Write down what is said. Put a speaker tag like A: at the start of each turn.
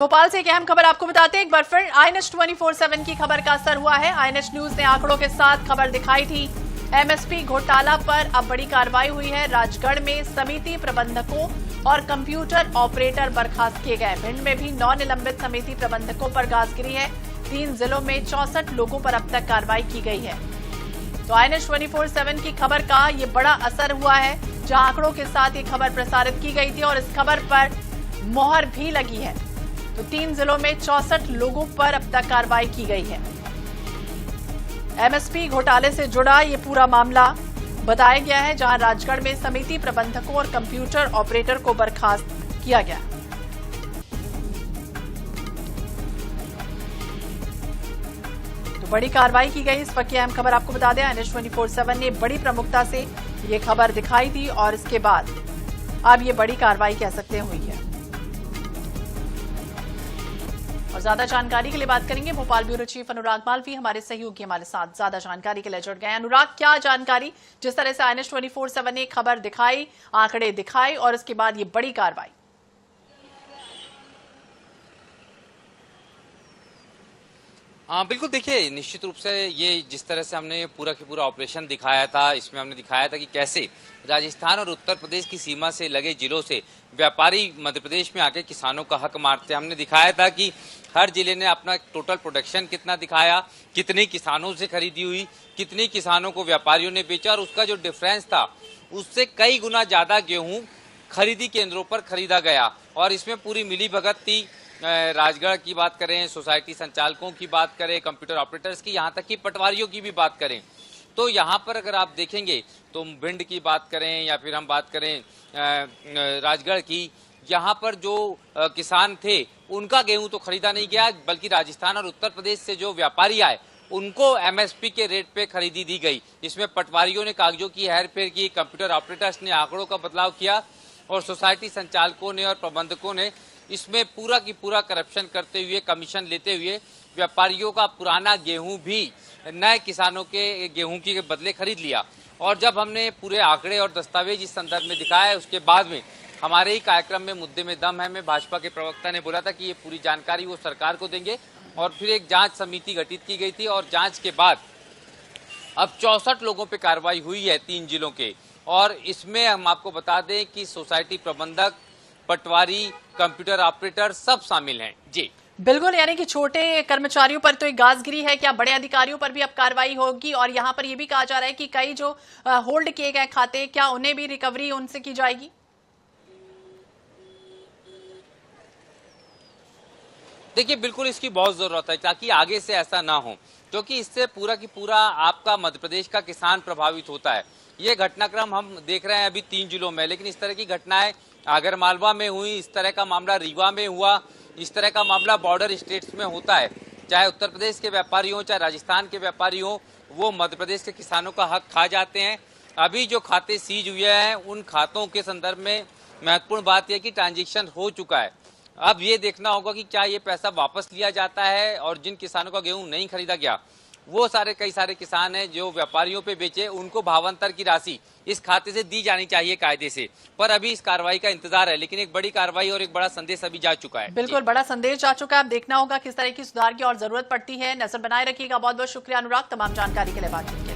A: भोपाल से एक अहम खबर आपको बताते हैं। एक बार फिर INS 24/7 की खबर का असर हुआ है। INS न्यूज ने आंकड़ों के साथ खबर दिखाई थी। MSP घोटाला पर अब बड़ी कार्रवाई हुई है। राजगढ़ में समिति प्रबंधकों और कंप्यूटर ऑपरेटर बर्खास्त किए गए। भिंड में भी 9 निलंबित समिति प्रबंधकों पर गाज गिरी है। 3 जिलों में 64 लोगों पर अब तक कार्रवाई की गई है। तो INS 24/7 की खबर का ये बड़ा असर हुआ है, जहां आंकड़ों के साथ ये खबर प्रसारित की गई थी और इस खबर पर मोहर भी लगी है। तो 3 जिलों में 64 लोगों पर अब तक कार्रवाई की गई है। MSP घोटाले से जुड़ा ये पूरा मामला बताया गया है, जहां राजगढ़ में समिति प्रबंधकों और कंप्यूटर ऑपरेटर को बर्खास्त किया गया। तो बड़ी कार्रवाई की गई। इस वक्त की अहम खबर आपको बता दें, INS 24/7 ने बड़ी प्रमुखता से ये खबर दिखाई थी और इसके बाद अब ये बड़ी कार्रवाई कह सकते हैं हुई है। और ज्यादा जानकारी के लिए बात करेंगे भोपाल ब्यूरो चीफ अनुराग मालवी, हमारे सहयोगी हमारे साथ ज्यादा जानकारी के लिए जुड़ गए। अनुराग, क्या जानकारी, जिस तरह से INS 24/7 ने खबर दिखाई, आंकड़े दिखाए और इसके बाद ये बड़ी कार्रवाई?
B: हाँ बिल्कुल, देखिए निश्चित रूप से ये जिस तरह से हमने पूरा की पूरा ऑपरेशन दिखाया था, इसमें हमने दिखाया था कि कैसे राजस्थान और उत्तर प्रदेश की सीमा से लगे जिलों से व्यापारी मध्य प्रदेश में आके किसानों का हक मारते। हमने दिखाया था कि हर जिले ने अपना टोटल प्रोडक्शन कितना दिखाया, कितने किसानों से खरीदी हुई, कितने किसानों को व्यापारियों ने बेचा और उसका जो डिफरेंस था उससे कई गुना ज्यादा गेहूं खरीदी केंद्रों पर खरीदा गया। और इसमें पूरी मिली भगत थी। राजगढ़ की बात करें, सोसाइटी संचालकों की बात करें, कंप्यूटर ऑपरेटर्स की, यहाँ तक कि पटवारियों की भी बात करें, तो यहाँ पर अगर आप देखेंगे तो भिंड की बात करें या फिर हम बात करें राजगढ़ की, यहाँ पर जो किसान थे उनका गेहूं तो खरीदा नहीं गया, बल्कि राजस्थान और उत्तर प्रदेश से जो व्यापारी आए उनको MSP के रेट पे खरीदी दी गई। इसमें पटवारियों ने कागजों की हेरफेर की, कंप्यूटर ऑपरेटर्स ने आंकड़ों का बदलाव किया और सोसाइटी संचालकों ने और प्रबंधकों ने इसमें पूरा की पूरा करप्शन करते हुए, कमीशन लेते हुए व्यापारियों का पुराना गेहूं भी नए किसानों के गेहूं के बदले खरीद लिया। और जब हमने पूरे आंकड़े और दस्तावेज इस संदर्भ में दिखाया, उसके बाद में हमारे ही कार्यक्रम में मुद्दे में दम है में भाजपा के प्रवक्ता ने बोला था कि ये पूरी जानकारी वो सरकार को देंगे। और फिर एक जांच समिति गठित की गई थी और जांच के बाद अब 64 लोगों पे कार्रवाई हुई है 3 जिलों के। और इसमें हम आपको बता दें कि सोसाइटी प्रबंधक, पटवारी, कंप्यूटर ऑपरेटर सब शामिल हैं। जी
A: बिल्कुल, यानी कि छोटे कर्मचारियों पर तो एक गाजगिरी है, क्या बड़े अधिकारियों पर भी अब कार्रवाई होगी? और यहाँ पर यह भी कहा जा रहा है कि कई जो होल्ड किए गए खाते, क्या उन्हें भी रिकवरी उनसे की जाएगी?
B: देखिए बिल्कुल इसकी बहुत जरूरत है ताकि आगे से ऐसा ना हो, क्योंकि इससे पूरा की पूरा आपका मध्य प्रदेश का किसान प्रभावित होता है। ये घटनाक्रम हम देख रहे हैं अभी 3 जिलों में, लेकिन इस तरह की घटनाएं आगर मालवा में हुई, इस तरह का मामला रीवा में हुआ, इस तरह का मामला बॉर्डर स्टेट्स में होता है। चाहे उत्तर प्रदेश के व्यापारी हो, चाहे राजस्थान के व्यापारी हो, वो मध्य प्रदेश के किसानों का हक खा जाते हैं। अभी जो खाते सीज हुए हैं उन खातों के संदर्भ में महत्वपूर्ण बात यह कि ट्रांजेक्शन हो चुका है। अब ये देखना होगा कि क्या ये पैसा वापस लिया जाता है, और जिन किसानों का गेहूं नहीं खरीदा गया वो कई सारे किसान हैं जो व्यापारियों पे बेचे, उनको भावांतर की राशि इस खाते से दी जानी चाहिए कायदे से। पर अभी इस कार्रवाई का इंतजार है, लेकिन एक बड़ी कार्रवाई और एक बड़ा संदेश अभी जा चुका है।
A: बिल्कुल बड़ा संदेश जा चुका है। अब देखना होगा किस तरह की सुधार की और जरूरत पड़ती है। नजर बनाए रखिएगा। बहुत बहुत शुक्रिया अनुराग, तमाम जानकारी के लिए बातचीत।